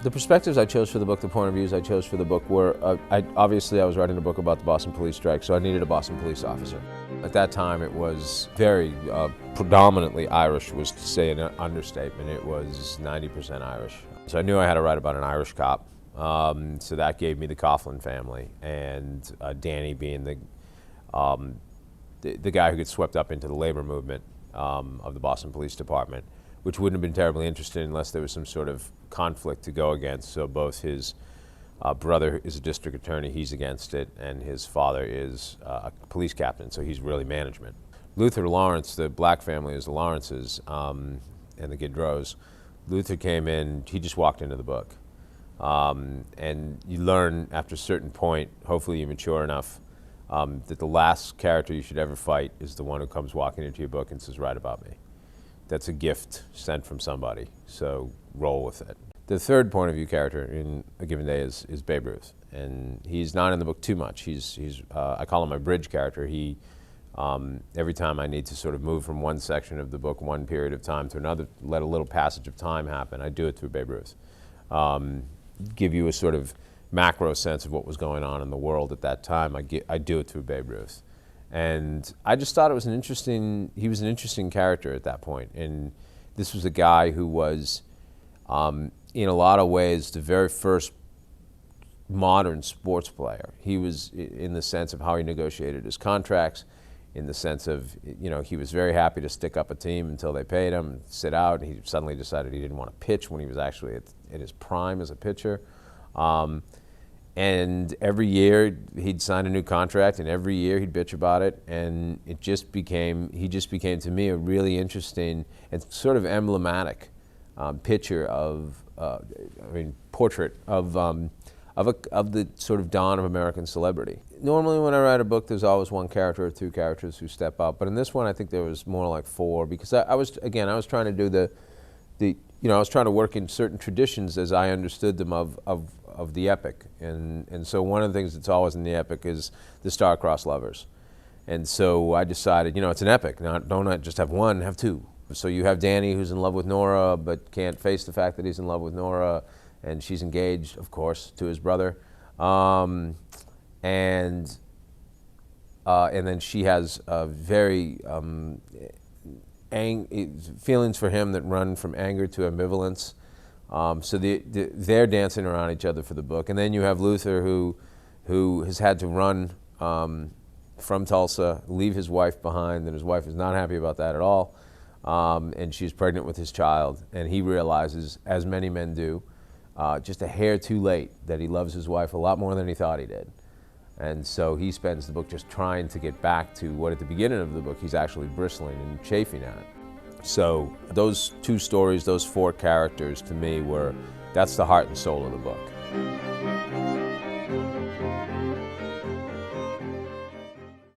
The perspectives I chose for the book, the point of views I chose for the book were, obviously I was writing a book about the Boston police strike, so I needed a Boston police officer. At that time it was very predominantly Irish, was to say an understatement. It was 90% Irish. So I knew I had to write about an Irish cop. So that gave me the Coughlin family, and Danny being the guy who gets swept up into the labor movement of the Boston Police Department, which wouldn't have been terribly interesting unless there was some sort of conflict to go against. So both his brother is a district attorney, he's against it, and his father is a police captain, so he's really management. Luther Lawrence, the black family is the Lawrences and the Gaudreaus. Luther came in, he just walked into the book. And you learn after a certain point, hopefully you mature enough, that the last character you should ever fight is the one who comes walking into your book and says, "Write about me." That's a gift sent from somebody, so roll with it. The third point of view character in A Given Day is Babe Ruth, and he's not in the book too much. I call him my bridge character. He, every time I need to sort of move from one section of the book, one period of time to another, let a little passage of time happen, I do it through Babe Ruth. Give you a sort of macro sense of what was going on in the world at that time. I do it through Babe Ruth. And I just thought he was an interesting character at that point. And this was a guy who was, in a lot of ways, the very first modern sports player. He was in the sense of how he negotiated his contracts, in the sense of, he was very happy to stick up a team until they paid him, and sit out. He suddenly decided he didn't want to pitch when he was actually at his prime as a pitcher. And every year he'd sign a new contract, and every year he'd bitch about it, and he just became to me a really interesting and sort of emblematic picture portrait of the sort of dawn of American celebrity. Normally when I write a book, there's always one character or two characters who step up, but in this one I think there was more like four, because I was trying to do I was trying to work in certain traditions as I understood them of the epic. And so one of the things that's always in the epic is the star-crossed lovers. And so I decided, it's an epic. Now, don't just have one, have two. So you have Danny, who's in love with Nora, but can't face the fact that he's in love with Nora, and she's engaged, of course, to his brother. And then she has a very feelings for him that run from anger to ambivalence. So they're dancing around each other for the book. And then you have Luther, who has had to run from Tulsa, leave his wife behind, and his wife is not happy about that at all. And she's pregnant with his child, and he realizes, as many men do, just a hair too late, that he loves his wife a lot more than he thought he did. And so he spends the book just trying to get back to what at the beginning of the book he's actually bristling and chafing at. So those two stories, those four characters, to me that's the heart and soul of the book.